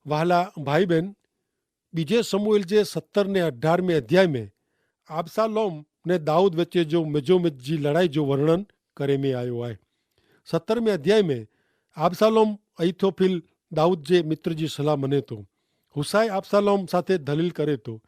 वहाला भाई बहन, बीजे समूएल जे 17 ने 18 अध्याय में आबसालोम ने दाऊद वच्चे जो मिजोमित जी लड़ाई जो वर्णन करे में आयो आहे। 17 अध्याय में आबसालोम अहीतोफिल दाऊद जे मित्र जी सलाह मने तो। हुसाई आबसालोम साथे दलील करे तो।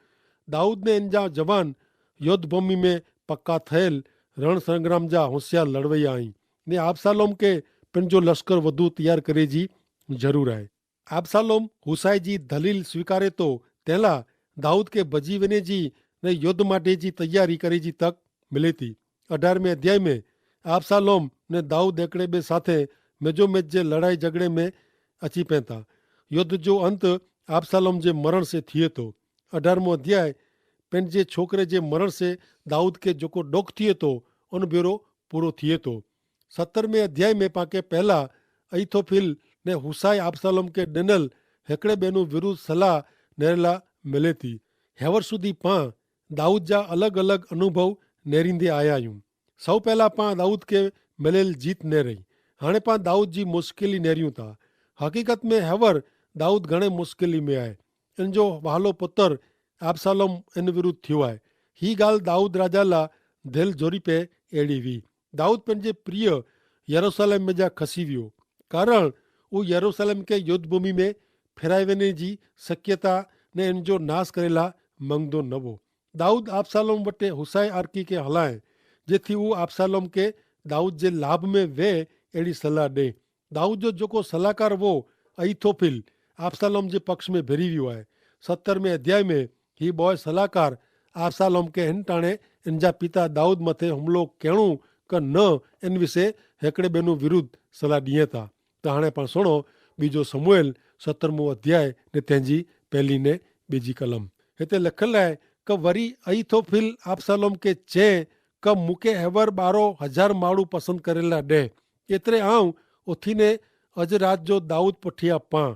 दाऊद ने इन जा जवान युद्ध भूमि में पक्का थयल रण संग्राम जा होशियार लड़वैया आई ने आबसालोम के पंहिंजो लश्कर वधु तैयार करे जी जरूर आहे। आबसालोम हुसाई जी दलील स्वीकारे तो तेला दाऊद के बजी वने जी ने युद्ध माटे जी तैयारी करे जी तक मिले थी। 18 अध्याय में आबसालोम ने दाऊद एकड़े बे साथे मेजोमेज जे लड़ाई झगड़े में अची पे था। युद्ध जो अंत आबसालोम जे मरण से थिए तो। 18 अध्याय पंहिंजे छोकरे जे मरण से दाऊद के जेको डोक थिए तो उन भेरो पूरो थिए तो। 17 अध्याय में पाके पहला अहीतोफिल ने हुसाई आबसालोम के डिनल हिकड़े बेनु विरुद्ध सलाह नेरेला मिले थी। हेवर सुधी पां दाऊद जा अलग अलग अनुभव नेरींदे आया आहियूं। सौ पहला पां दाऊद के मिलियल जीत नेरई, हाणे पां दाऊद जी मुश्किली नेरियूं था। हकीकत में हेवर दाऊद घणे मुश्किली में आहे। इन जो वालो पुत्र आबसालोम इन विरुद्ध थियो आहे। ही ॻाल्हि दाऊद राजा ला दिल जोरी पे अहिड़ी हुई। दाऊद पंहिंजे प्रिय यरूशलेम में जा खसी वियो, कारण उहो यरूशलेम के युद्ध भूमि में फिराए वञे जी शक्यता ने इन जो नाश करेला मंगदो न हो। दाऊद आबसालोम वटे हुसाई आर्की के हलाए जेथी उहो आबसालोम के दाऊद जे लाभ में वे अहिड़ी सलाह ॾे। दाऊद जो जेको सलाहकार वो अहीतोफिल आबसालोम जे पक्ष में भिरी वियो आहे। 17 अध्याय में ही बॉय सलाहकार आबसालोम के हिन टाणे इन जा पिता दाऊद मथे हमलो कहिड़ो क न इन विषय हिकिड़े ॿिए विरुद्ध सलाह ॾिए था। त हाणे पाण सुणो बीजो समूएल 17 अध्याय ने तंहिंजी पहली ने बीजी कलम। हिते लिखियलु आहे क वरी अहीतोफिल आबसालोम के चए क मूंखे हेवर 12,000 माण्हू पसंदि करेला ॾे, एतिरे आऊं उथी ने अॼु राति जो दाऊद पुठियां पां।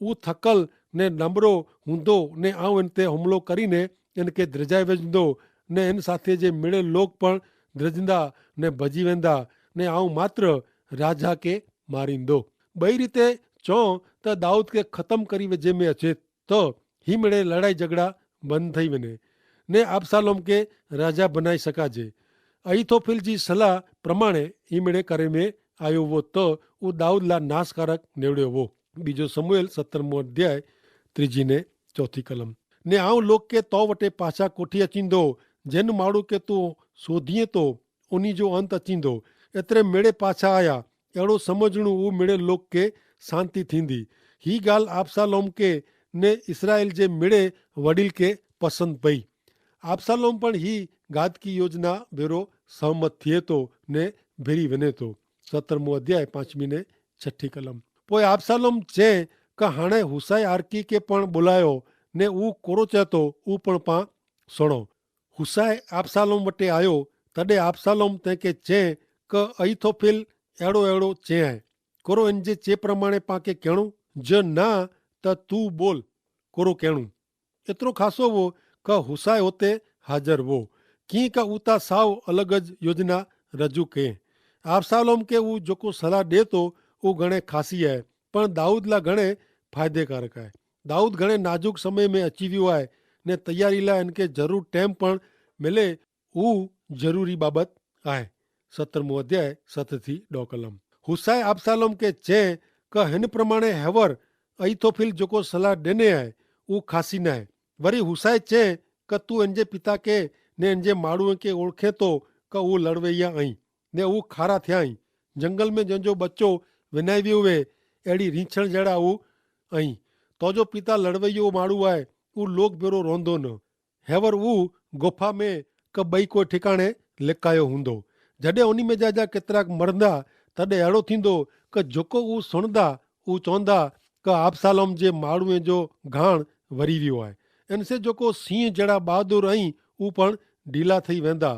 उहो थकल ने नमरो हूंदो ने आऊं इन ते हमलो करीने इनके द्रिजाए वेंदो ने इन साथी जे मिड़े लोग पण द्रिजंदा ने भजी वेंदा ने आऊं मात्र राजा के मारींदो। ॿई रीते चओ त दाऊद के ख़तम करी वेझे में अचे त ही मिड़े लड़ाई झगड़ा बंदि थी वञे ने आबसालोम के राजा बनाए सकाजे। अहीतोफिल जी सलाह प्रमाणे ही मिड़े करे में आयो वो त उहो दाऊद ला नाशकारक निवड़ियो हो। बीजो समूएल 17 अध्याय 3 ने 4 कलम। ने आऊं लोग के तो वटे पाछा कोठी अचींदो, जिन माण्हू के तूं सोधीअ तो उन्ही जो अंत अचींदो। एतिरे मिड़े पाछा आया, अहिड़ो समझणो उहो मिड़े लोग के शांति थींदी। ही ॻाल्हि आबसालोम के ने इसराइल जे मिड़े वडील के पसंदि पई। आबसालोम पण ही घात की योजना भेरो सहमत थिए तो ने भिरी वञे तो। 17 अध्याय 5 ने 6 कलम। पोइ आबसालोम चए क हाणे हुसाई आर्की के पण बुलायो ने उहो कोरो चए तो उहो पण पां सुणो। हुसाई आबसालोम वटे आयो तॾहिं आबसालोम तंहिंखे चए क अहीतोफिल अहिड़ो अहिड़ो चए आहे, कोरो इन जे चे प्रमाणे पाके कहिड़ो ज ना त तू बोल कोरो कहिड़ो। एतिरो खासो हो क हुसाई हुते हाज़िर हो। कीअं का उता साव अलॻ योजना रजू कयईं। आबसालोम के उहो जेको सलाह ॾिए थो उहो घणे ख़ासी आहे, पर दाऊद लाइ घणे फ़ाइदेकारक आहे। दाऊद घणे नाज़ुक समय में अची वियो आहे ने तयारी लाइ इनके ज़रूरु टाइम पण मिले उहो ज़रूरी बाबति आहे। 17 अध्याय 7 थी 9 कलम। हुसाई आबसालोम के चए क हिन प्रमाणे हेवर अहीतोफिल जेको सलाह ॾिने आहे उहो ख़ासी न आहे। वरी हुसाई चए क तूं इन जे पिता के ने इन जे माण्हूअ खे ओळखे थो क उहो लड़वैया आहीं ने उहो खारा थिया आहीं। जंगल में जंहिंजो बच्चो विञाए वियो हुए अहिड़ी रीछण जहिड़ा उहो आहीं। तुंहिंजो पिता लड़वैयो माण्हू आहे, उहो लोक भेरो रहंदो न। हेवर उहो गुफ़ा में क ॿई को ठिकाणे लिकायो हूंदो। जॾहिं उन में जा केतिरा मरंदा तॾहिं अहिड़ो थींदो क जेको उहो सुणंदा उहो चवंदा क आबसालोम जे माण्हूअ जो घाण वरी वियो आहे। इन से जेको सींह जहिड़ा बहादुर आहीं उहो पण ढीला थी वेंदा।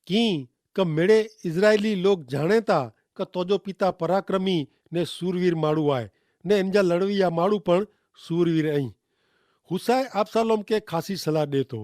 कीअं क मिड़े इज़राइली लोग ॼाणे था क तुंहिंजो पिता पराक्रमी ने सूरवीर माण्हू आहे ने इन जा लड़वैया माण्हू पण सूरवीर आहीं। हुसाई आबसालोम के ख़ासी सलाह ॾिए थो,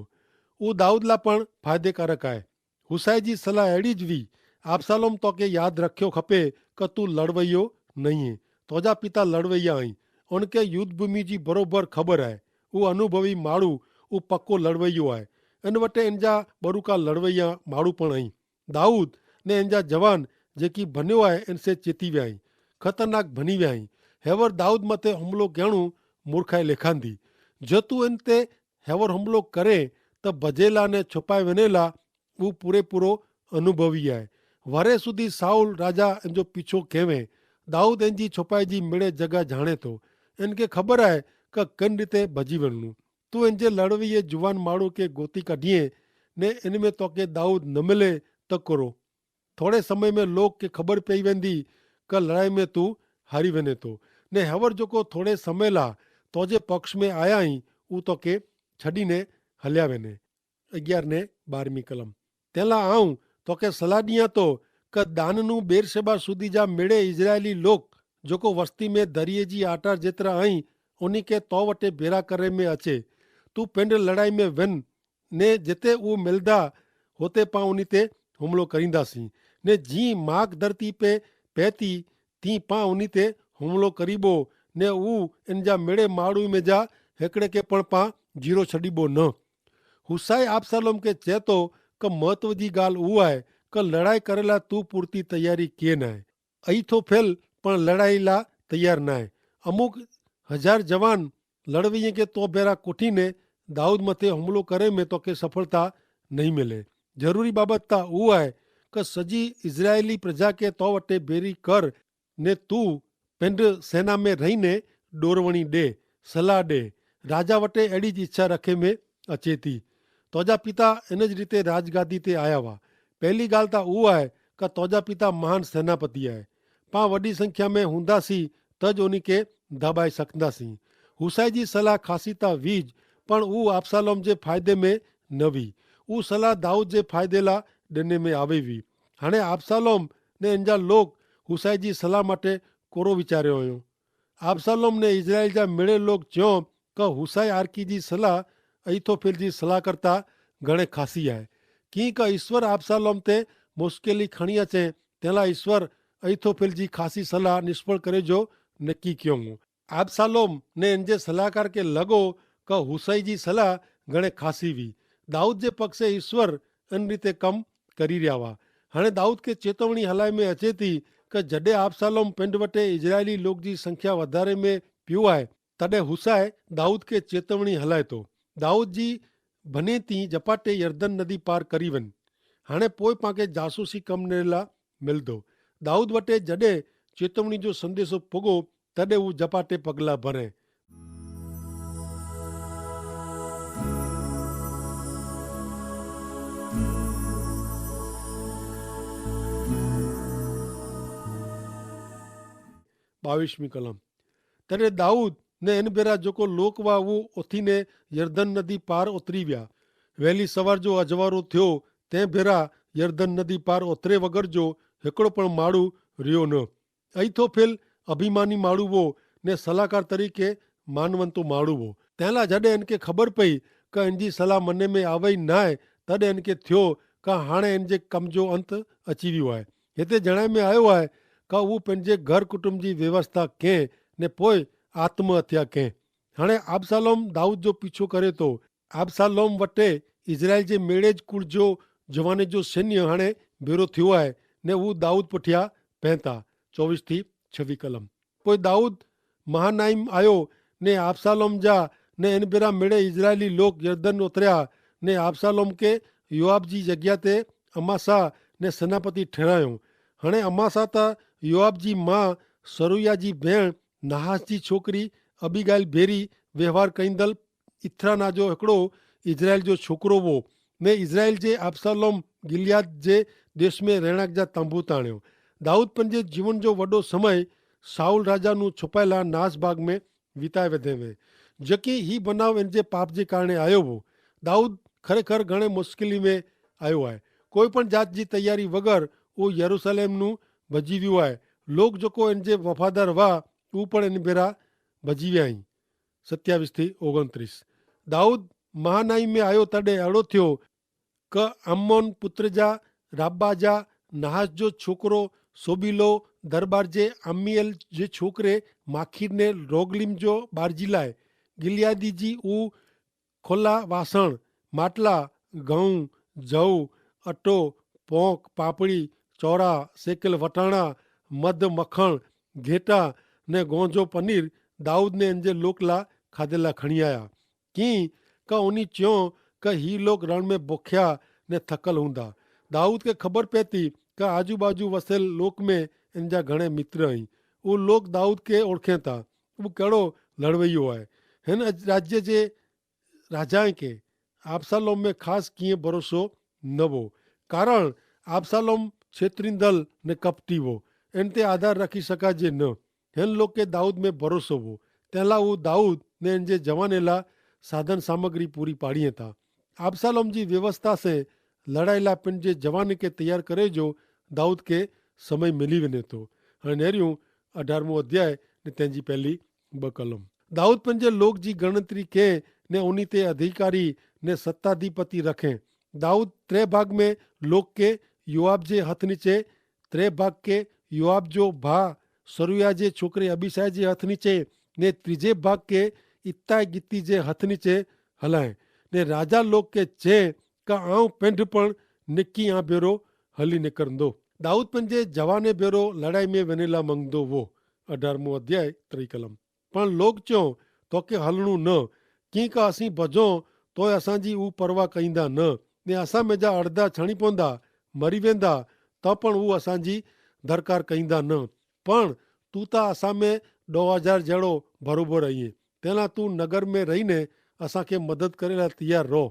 उहो दाऊद लाइ पण फ़ाइदेकारक आहे। हुसाई जी सलाह अहिड़ी ज हुई, आबसालोम तोखे यादि रखियो खपे क तूं लड़वैयो नहीं है, तुंहिंजा पिता लड़वैया आहीं उनके युद्ध भूमि जी बरोबर ख़बर है। वो अनुभवी माण्हू, वो पक्को लड़वैयो है। इन वटि इन जा बरूका लड़वैया माण्हू पण आहिनि। दाऊद ने इन जा जवान जेकी बनियो आहे इनसे चेती विया आहिनि, ख़तरनाक बनी विया आहिनि। हेवर दाऊद मथे हुमिलो करणु मूर्खाई लेखांदी। जो तू इन ते हेवर हुमिलो करे त बजेला ने छुपाए वञेला वो पूरेपूरो अनुभवी आहे। वरे सुधी साउल राजा इन जो पीछो कयवें। दाऊद इन जी छुपाई जी मिड़े जगह जाणे थो। इनखे ख़बर आहे का किन रीते भॼी वञणो। तू इन जे लड़वीअ जुवान माण्हू खे गोती कढीअ ने इन में तोखे दाऊद न मिले त करो। थोड़े समय में लोग खे ख़बर पई वेंदी का लड़ाई में तू हारी वञे थो ने हेवर जेको थोड़े समय ला तोजे पक्ष में आया आहीं ऊ तोखे छॾीने हलिया वञे। 11 ने 12वीं कलम। तंहिंला आऊं तोखे सलाह ॾियां थो का दाननू बेरशेबा सुधी जा मिड़े इज़राइली लोग जेको वस्ती में दरिये जी आटार जेतिरा आहीं उन्ही खे तो वटि भेरा करे में अचे। तू पिंड लड़ाई में वञ ने जिते उहो मिलंदा हुते पां उन्ही ते हुमिलो करींदासीं ने जीअं माग धरती पे पएती तीअं पां उन्ही ते हुमिलो करीबो ने उहो इन जा मिड़े माण्हू में जा हिकिड़े खे पण पां जीरो छॾीबो न। हुसाई आबशालोम खे चए थो का महत्व जी ॻाल्हि उहा आहे का लड़ाई करे लाइ तू पूरती तयारी कीअं न आहे। अईथोफेल पण लड़ाई लाइ तयारु न आहे। अमुक हज़ार जवान लड़वईअ खे तो भेरा कोठीने दाऊद मथे हुमिलो करे में तोखे सफलता नहीं मिले। ज़रूरी बाबत त उहा आहे का सॼी इज़राइली प्रजा खे तो वटि बेरी कर ने तू पिंड सेना में रहीने ॾोरवणी ॾे, सलाह ॾे। राजा वटि अहिड़ी जी इच्छा रखे में अचे थी। तोजा पिता इन जी रीते राजगादी ते आया हुआ। पहली ॻाल्हि त उहा आहे का तोजा पिता महान सेनापति आहे। पां वॾी संख्या में हूंदासीं त ज उन खे दॿाए सघंदासीं। हुसाई जी सलाह ख़ासी त वीज पण उहो आबशालोम जे फ़ाइदे में न हुई। उहा सलाह दाऊद जे फ़ाइदे लाइ ॾिने में आवे हुई। हाणे आबशालोम ने इन जा लोग हुसाई जी सलाह माटे कोरो वीचारियो हुयो। आबशालोम ने इज़राइल जा मिड़े लोग चयो का हुसाई आर्की जी सलाह अईथोफेल जी सलाह करता घणे ख़ासी आहे। कीअं का ईश्वर आबशालोम ते मुश्किली खणी अचे तंहिं लाइ ईश्वर अईथोफेल जी ख़ासी सलाह निष्फल करे जो नकी कयो हो। आबशालोम ने इन जे सलाहकार खे लॻो का हुसाई जी सलाह घणे ख़ासी हुई। दाऊद जे पक्ष ईश्वर इन रीते कमु करी रहिया हुआ। हाणे दाऊद खे चेतवणी हलाए में अचे थी का जॾहिं आबशालोम पिंड वटि इज़राइली लोग जी संख्या वधारे में पियो आहे तॾहिं हुसाए दाऊद खे चेतवणी हलाए थो। दाऊद जी भने थी जपाटे यर्दन नदी पार करी वञ। हाणे पोइ पाण जासूसी कमु लाइ मिलंदो। दाऊद वटि जॾहिं चेतवणी जो संदेशो पुॻो तॾहिं हू जपाटे पगला भरे। बावीसवीं कलम। तॾहिं दाऊद ने इन भेरा जेको लोक हुआ उहो उथीने यर्दन नदी पार उतरी विया। वहेली सवार जो अजवारो थियो तंहिं भेरा यर्दन नदी पार उतरे वगर जो हिकिड़ो पण माण्हू रहियो न। अईथोफेल अभिमानी माण्हू हो ने सलाहकार तरीक़े मानवंतो माण्हू हो। तंहिं लाइ जॾहिं इनखे ख़बर पई का इन जी सलाह मने में आवे ई न आहे तॾहिं इनखे थियो का हाणे इन जे कम जो अंत अची वियो आहे। हिते जणाए में आयो आहे का उहो पंहिंजे घर कुटुंब जी व्यवस्था कयं ने पोइ आत्महत्या कयं। हाणे आबशालोम दाऊद जो पीछो करे थो। आबशालोम वटि इज़राइल जे मेड़ेज कुल जो जवाने जो सैन्य हाणे भेरो थियो आहे ने हू दाऊद पुठियां पए था। 24 थी 26 कलम। पोइ दाऊद महानाइम आयो ने आबशालोम जा ने इन भेरा मिड़े इज़राइली लोग यर्दन उतरिया ने आबशालोम खे योआब जी जॻह ते अमासा ने सेनापति ठहिरायो। हाणे अमासा त योआब जी मां सरुया जी भेण नहास जी छोकिरी अबीगाइल भेरी व्यवहार कईंदड़ इथराना जो हिकिड़ो इज़राइल जो छोकिरो हो ने इज़राइल जे आबशालोम गिलियाद जे देश में रहणक जा तंबू ताणियो। दाऊद पंहिंजे जीवन जो वॾो समय साउल राजा नू छुपायला नास बाग में विताए वेंदे में जेकी ही बनाव इन जे पाप जे कारण आयो हो। दाऊद खरेखर घणे मुश्किली में आयो आहे। कोई पण जात जी तयारी वगैर वो यरूशलेम नू भॼी वियो आहे। लोग जेको इन जे वफ़ादार हुआ उहो पण इन भेरा भॼी विया आहिनि। 27 थी 29। दाऊद महानाइम में आयो तॾहिं अहिड़ो थियो क अम्मोन पुत्र जा राबा जा नहास जो छोकिरो सोबीलो दरबार जे आमियल जे छोकरे माखीर ने रोगलीम जो बारजी लाए गिलियादी जी ऊ खोला वासण માટલા ઘઉં જવ અટો પોંક પાપડી ચોરા સેકેલ વટાણા મધ મખણ ઘેટા ને ગોંજો પનીર દાऊद ने इंजे लोकला खाधेला खणी आया की का उनी च्यों का ही लोग रण में बुख्या ने थकल हूंदा। दाऊद के खबर पहती का आजू बाजू वसेल लोक में इनजा घणे मित्र आई। वो लोग दाऊद के ओळखे था वो कहिड़ो लड़वैयो आहे। हिन राज्य जे राजाए के आबसालोम में खास कीअं भरोसो न हो, कारण आबसालोम छेत्रींदल ने कपटी हो, इन ते आधार रखी सकाजे न। हिन लोग के दाऊद में भरोसो हो, तेला वो दाऊद ने इन जे जवानेला साधन सामग्री पूरी पाड़िए था। आबसालोम जी व्यवस्था से लड़ाईला पिन जे जवान के तैयार करे जो दाऊद के समय मिली वने तो। हाँ नेरियूं 18मो अध्याय ने तेंजी पहली ब कलम। दाऊद पंजे लोग जी गणतरी के ने उन्हीं ते अधिकारी ने सत्ताधिपति रखे। दाऊद 3 भाग में लोग के योआब जे हथ नीचे, 3 भाग के योआब जो भा सरुया जे छोकरे अभिषाय जे हथ नीचे ने 3जे भाग के इत्ताय गित्ती जे हथ नीचे हलाए ने राजा लोग के चे का आऊं पेंड पण निक्की आ बेरो हली निकरंदो। दाऊद पंजे जवाने बेरो लड़ाई में वनेला मंगदो वो। 18मो अध्याय 3 कलम। पण लोग चो तो के हलणू न की का असी भजो तो असांजी ऊ परवाह कईंदा न ने असां में जा अड़दा छणी पवंदा मरी वेंदा तो पण ऊ असांजी दरकार कईंदा न। पण तू ता असां में 2000 जहिड़ो बरोबर आहीं, तेला तू नगर में रहीने असांखे मदद करे लाइ तैयार रहो।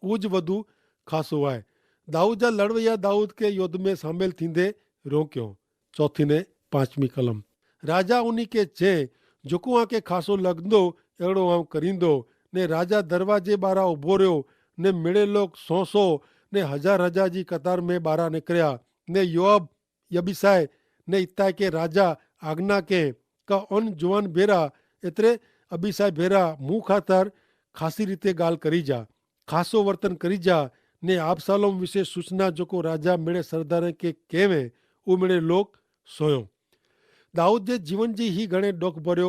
उज वधू खासो आहे। दाऊद जा लड़वैया दाऊद के युद्ध में शामिल थींदे रोकियो। 4 ने 5वीं कलम। राजा उन्हीं के चे जेको आके खासो लगंदो अहिड़ो आऊं करींदो ने राजा दरवाजे ॿाहिरां उभो रहियो ने मिड़े लोग 100 ने 1000 जी कतार में ॿाहिरां निकिरिया ने योआब यबिसाय ने इत्ताय के राजा आज्ञा के का उन जुआन भेरा एतिरे अबिसाय भेरा मुंह खातर खासी रीते गाल करी जा, खासो वर्तन करी जा ने आबसालोम विषय सूचना जेको राजा मिड़े सरदार के केवे उ मिड़े लोग सोयो। दाऊद जे जीवन जी ही घणे डोख भरियो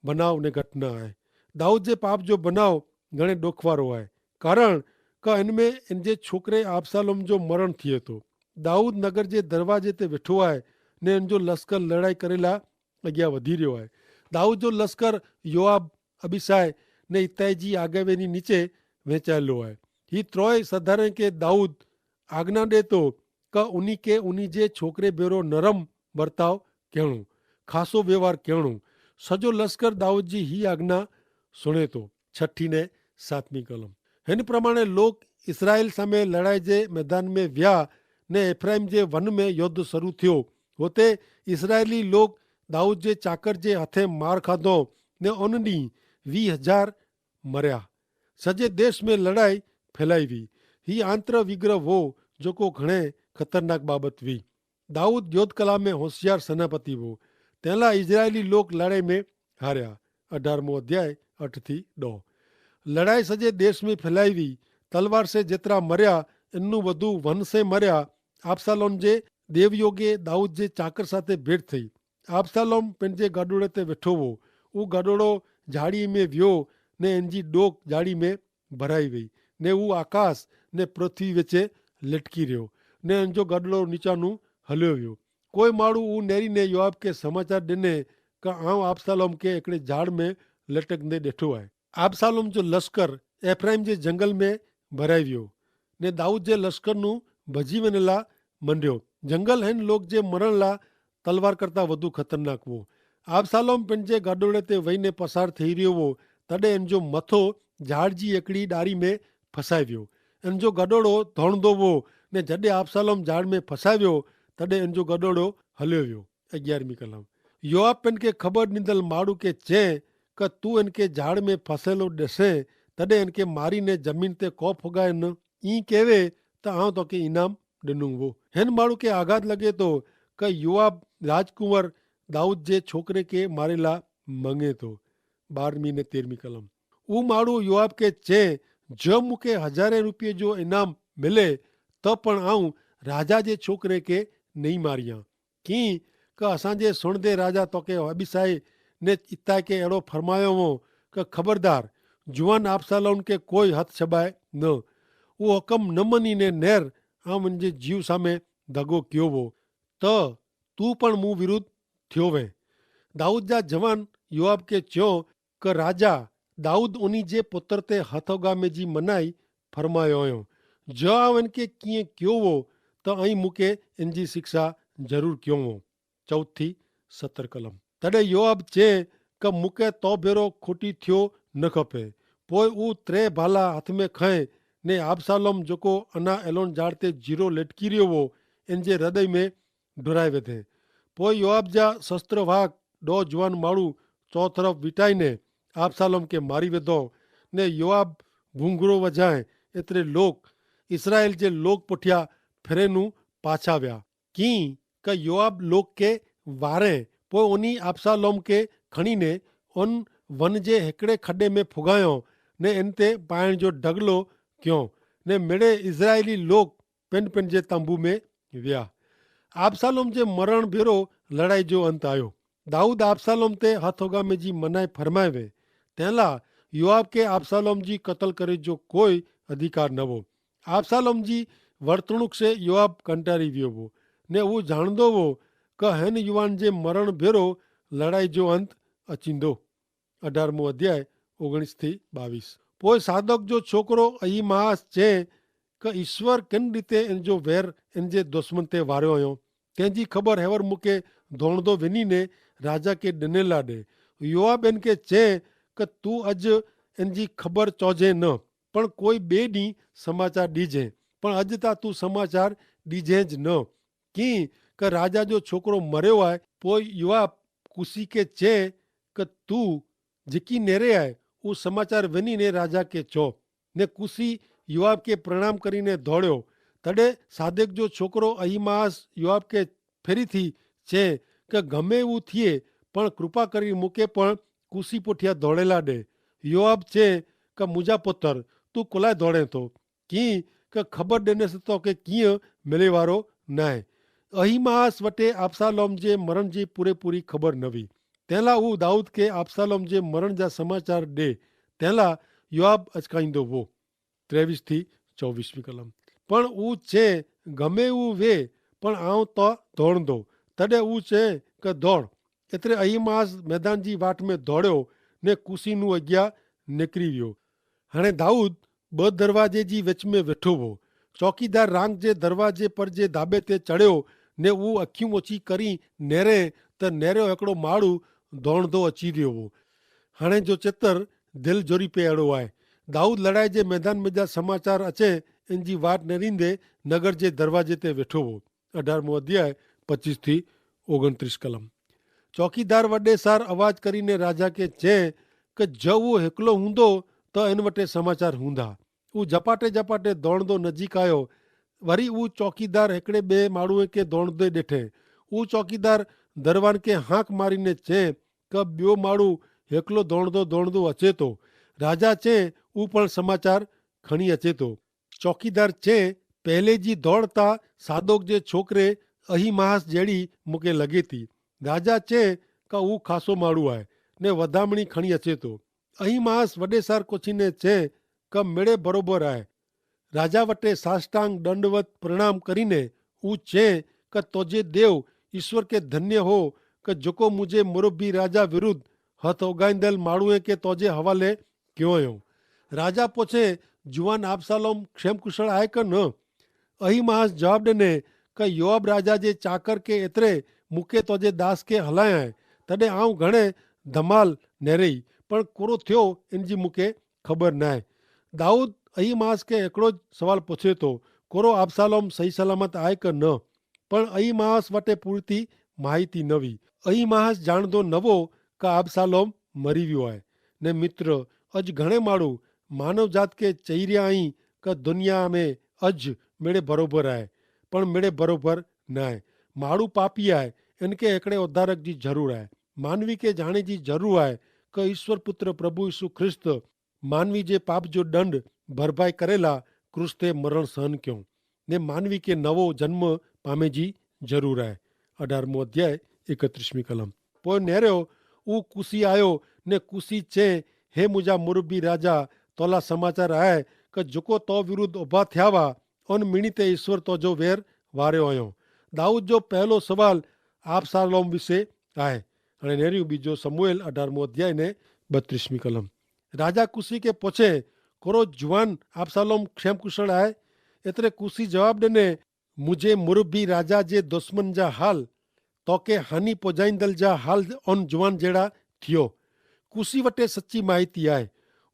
बनाव ने घटना है। दाऊद जे पाप जो बनाव घणे डोख वारो आहे, कारण का इनमें इनजे छोकरे आबसालोम जो मरण थिए थो। दाऊद नगर जे दरवाजे ते वेठो आहे ने इनजो लश्कर लड़ाई करेला अॻियां वधी रहियो आहे। दाऊद जो लश्कर योआब अबिसाय ने इत्ताई जी आगेवानी नीचे वेचायलो आहे। ही त्रोय सरदार के दाऊद आज्ञा ॾे थो का उन्हीं के उन्हीं जे छोकरे भेरो नरम बर्ताव करणो, खासो व्यवहार करणो। सजो लश्कर दाऊद जी ही आज्ञा सुणे थो। 6 ने 7वीं कलम। हिन प्रमाणे लोग इसराइल सामे लड़ाई जे मैदान में विया ने एफ्राइम जे वन में युद्ध शुरू थियो। हुते इसराइली लोग दाऊद जे चाकर जे हथे मार खाधो ने उन ॾींहुं 20,000 मरिया। सॼे देश में लड़ाई फैलाई हुई। ही आंतर विग्रह हो जेको घणे ख़तरनाक बाबत हुई। दाऊद युद्ध कला में होशियार सेनापति हो, तेला इजरायली लोग लड़ाई में हारिया। 18मो अध्याय 8 थी 9। लड़ाई सॼे देश में फैलाई हुई। तलवार से जेतिरा मरिया इनू वधू वन से मरिया। आबसालोम जे देवयोगे दाऊद जे चाकर साथे भेट थई। आबसालोम पंहिंजे गाडोड़े ते वेठो हो। ऊ गाडोड़ो झाड़ी में वियो ने इनजी डोक झाड़ी में भराई वई ने ऊ आकाश ने पृथ्वी विच लटकी रहियो ने इनजो गाडोड़ो नीचानू हलियो वियो। कोई माण्हू ऊ नेरी ने योआब के समाचार ॾिने का आऊं आबसालोम के हिकिड़े झाड़ में लटकंदे ॾिठो आहे। आबसालोम जो लश्कर एफ्राइम जे जंगल में भराई वियो ने दाऊद जे लश्कर नू भजी वञण ला मंडियो। जंगल हिन लोग जे मरण ला तलवार करता वधू ख़तरनाक हो। आबसालोम पंहिंजे गाडोड़े ते वेही पसार थी रहियो हो, तॾहिं इनजो मथो झाड़ जी हिकिड़ी डारी में फसाए वियो। इनजो गडोड़ो दौड़ंदो हो ने जॾहिं आबसालोम झाड़ में फसाए वियो तॾहिं इनजो गडोड़ो हलियो वियो। 11वीं कलम। योआब पिन खे ख़बर ॾींदड़ माण्हू खे चए का तूं इनके झाड़ में फसियलो ॾिसे तॾहिं इनके मारी ने ज़मीन ते कोप उगाए न, ई केवे त आउं तोखे इनाम ॾिनो हो। हिन माण्हू खे आघात लॻे थो का योआब राजकुंवर दाऊद जे छोकिरे के मारे ला मंगे थो। 12वीं ने 13वीं कलम। ऊ माण्हू योआब के चए जो मूंखे 1000 रुपये जो इनाम मिले त पण आऊं राजा जे छोकिरे के नहीं मारियां, की कि असांजे सुणदे राजा तोखे अबिसाई ने इताए के अहिड़ो फरमायो हो कि ख़बरदार जुआन आबशालोम के कोई हथ छॿाए न। उहो हुकम न मञीने नेर ऐं मुंहिंजे जीव सामे दगो कयो हो त तूं पण मूं विरुद्ध थियो वएं। दाऊद जा जवान योआब खे चयो कि राजा दाऊद उन्ही जे पुत्र ते हथ उगामे जी मनाई फरमायो हुयो। जो इन खे कीअं कयो हो त ऐं मूंखे इन जी शिक्षा ज़रूरु कयो हो। चौथी 70 कलम। तॾहिं योआब चए कि मूंखे तो भेरो खोटी थियो न खपे। पोइ उहो 3 भाला हथ में खंए ने आबशालोम जेको अना एलोन झाड़ ते जीरो लटकी रहियो हो इन जे हृदय में डुराए विधे। पोइ योआब जा शस्त्र वाहक 2 जवान माण्हू चौतरफ़ विटाईने आबशालोम खे मारी विधो ने योआब भूंगरो वजाए एतिरे लोग इसराइल जे लोग पुठियां फिरेनू पाछा विया। कीं कि योआब लोग खे वारे पोइ उन्ही आबशालोम खे खणीने उन वन जे हिकिड़े खॾे में फुगायो ने इन ते पाइण जो ढगलो कयो ने मिड़े इज़राइली लोग पिन पिन जे तंबू में विया। आबशालोम जे मरण भेरो लड़ाई जो अंत आयो। दाऊद आबशालोम ते हथ उगामे जी मनाई फरमाए वे। तंहिंला योआब खे आबशालोम जी क़तल करे जो कोई अधिकार न हो। आबशालोम जी वर्तणूक से योआब कंटारी वियो हो ने उहो ॼाणंदो हो कि हिन युवान जे मरण भेरो लड़ाई जो अंत अचींदो। 18 अध्याय 19 थी 22। पोइ सादोक जो छोकिरो अहीमास चए कि ईश्वर किन रीते इन जो वैर इन जे दुश्मन ते वारियो हुयो। तंहिंजी ख़बर हेवर मूंखे दौड़ंदो वञी ने राजा खे ॾिनेला ॾे। योआब इन खे चए कि तूं अॼु इन जी ख़बर चौजे न पण कोई ॿिए ॾींहुं समाचार ॾिजे। पण अॼु तां तूं समाचार ॾिजेज न कीअं कि राजा जो छोकिरो मरियो आहे। पोइ योआब कुसी खे चए कि तूं जिकी नेरे आहे उहो समाचार वञी ने राजा खे चओ ने कुसी योआब खे प्रणाम करीने दौड़ियो। तॾहिं सादिक जो छोकिरो अहीमास योआब खे फेरी थी चए कि गमे उहो थिए पण कृपा करी मूंखे पण कुसी पुठियां दौड़ेला ॾे। योआब चए कि मुंहिंजा पुत्र तूं कुलाए दौड़े थो कीअं कि ख़बर ॾिनेसि तोखे कीअं मिले वारो न आहे। अहीमास वटि आबशालोम जे मरण जी पूरी ख़बर न हुई। तंहिंला हू दाऊद खे आबशालोम जे मरण जा समाचार ॾे। तंहिंला योआब अचकाईंदो हो। 23 थी 24 कलम। पण हू चए गमे हू वे पण आउं त दौड़ंदो। तॾहिं हू चए कि दौड़। एतिरे अहीमास मैदान जी वाट में दौड़ियो ने कुसी नूं अॻियां निकिरी वियो। हाणे दाऊद 2 दरवाजे जी विच में वेठो हो। चौकीदार रांग जे दरवाजे पर जे धाबे ते चढ़ियो ने उहो अखियूं ओची करी नेरे त नेरियो हिकिड़ो माण्हू दौड़ंदो अची रहियो हो। हाणे जो चित्र दिलि जोरी पे अहिड़ो आहे। दाऊद लड़ाई जे मैदान में जा समाचार अचे इन जी वाट न ॾींदे नगर जे दरवाजे ते वेठो हो। 18 अध्याय 25 थी 29 कलम। चौकीदार वॾे सार आवाज़ करीने राजा खे चए कि जो उहो हिकिलो हूंदो त इन वटि समाचार हूंदा। उहो झपाटे दौड़ंदो नज़दीक आयो। वरी उहो चौकीदार हिकिड़े ॿिए माण्हूअ खे दौड़ंदे ॾिठे। उहो चौकीदार दरबान खे हाक मारीने चए कि ॿियो माण्हू हिकिलो दौड़ंदो अचे थो। राजा चए उहो पण समाचार खणी अचे थो। चौकीदार चए पहले जी दौड़ तां सादोक जे छोकिरे अहीमास जहिड़ी मूंखे लॻे थी। राजा चए कि उहो ख़ासो माण्हू आहे ने वधामणी खणी अचे थो। अहीमास वॾे सार कुछीने चए कि मिड़े बरोबरु आहे। राजा वटि साष्टांग दंडवत प्रणाम करीने हू चए कि तुंहिंजे देव ईश्वर खे धन्य हो कि जेको मुंहिंजे मुरबी राजा विरुद्ध हथ उगाईंदड़ माण्हूअ खे तुंहिंजे हवाले कयो हुयो। राजा पुछे जुआन आबशालोम क्षेम कुशल आहे कि न। अहीमास जवाब ॾिने कि योआब राजा जे चाकर खे एतिरे मूंखे तुंहिंजे दास खे हलाया आहे। तॾहिं आउं घणे धमाल नेरई पण कोरो थियो इन जी मूंखे ख़बर न आहे। दाऊद अहीमास खे हिकिड़ो सवाल पुछे थो कोरो आबशालोम सही सलामत आहे कि न। पण अहीमास वटि पूरती माहिती न हुई। अहीमास ॼाणंदो न हो कि आबशालोम मरी वियो आहे। ने मित्र अॼु घणे माण्हू मानव जात खे चई रहिया आहीं कि दुनिया में अॼु मिड़े बरोबरु आहे पण मिड़े बरोबरु न आहे। माण्हू पापी आहे। इनखे हिकिड़े उद्धारक जी ज़रूरु आहे। मानवी खे ॼाणे जी ज़रूरु आहे कि ईश्वर पुत्र प्रभु यीशु ख्रिस्त मानवी जे पाप जो दंड भरपाई करेला क्रूस ते मरण सहन कयो ने मानवी खे नवो जन्म पामे जी ज़रूरु आहे। 18 अध्याय 31वीं कलम। पोइ नेरियो ऊ कुसी आयो ने कुसी चए, हे मुंहिंजा मुरबी राजा, तोला समाचार आहे कि जेको तो विरुद्ध उभा थिया हुआ उन मिणी ते ईश्वर तो जो वेर वारियो हुयो। दाऊद जो पहलो सवाल आबशालोम विषे आहे। हाणे नेरियूं बीजो समूएल 18 अध्याय ने 32वीं कलम। राजा कुसी के पूछे, कोरो जुवान आबशालोम क्षेम कुशल आहे? एतिरे कुसी जवाब ॾिने, मुंहिंजे मुरबी राजा जे दुश्मन जा हाल तोखे हानि पहुचाईंदल जा हाल उन जुवान जहिड़ा थियो। कुसी वटे सची माहिती आहे।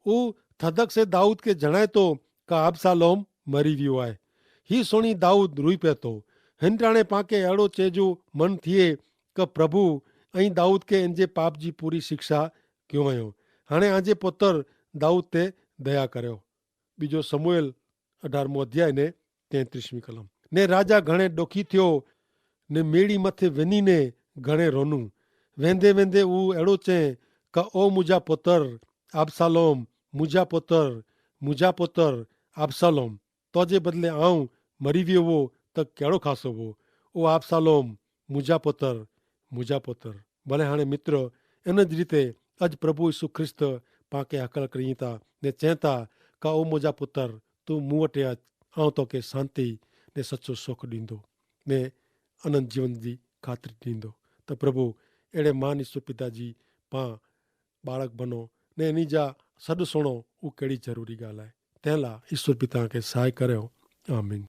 ऊ थदक से दाऊद खे जणाए थो का आबशालोम मरी वियो आहे। ही सुणी दाऊद रुई पियो थो। हिन टाणे पांखे अहिड़ो चइजो मन थिए कि प्रभु ऐं दाऊद खे इन जे पाप जी पूरी शिक्षा कयो हुयो। हाणे आजे पुत्र दाऊद ते दया करियो। बीजो समूएल 18 अध्याय ने 33वीं कलम। ने राजा घणे ॾुखी थियो ने मेड़ी मथे वञी ने घणे रोनू। वेंदे वेंदे ऊ अहिड़ो चए का ओ मुंहिंजा पुत्र आबशालोम, मुंहिंजा पुत्र आबशालोम, तोजे बदिले आऊं मरी वियो हो त कहिड़ो ख़ासो हो। ओ आबशालोम, मुंहिंजा पुत्र। भले हाणे मित्र इन जी रीते अॼु प्रभु यीशु ख्रिस्त पांखे हकल करी था ने चए था का ओ मुंहिंजा पुत्र, तूं मूं वटि अच, आऊं तोखे शांती ने सचो सुख ॾींदो ने अनंत जीवन जी ख़ातिर ॾींदो। त प्रभु अहिड़े महान ईश्वर पिता जी पां बालक बनो ने इन जा सॾु सुणो, उहा कहिड़ी ज़रूरी ॻाल्हि आहे। तंहिं लाइ ईश्वर पिता खे सहाय करियो। आमीन।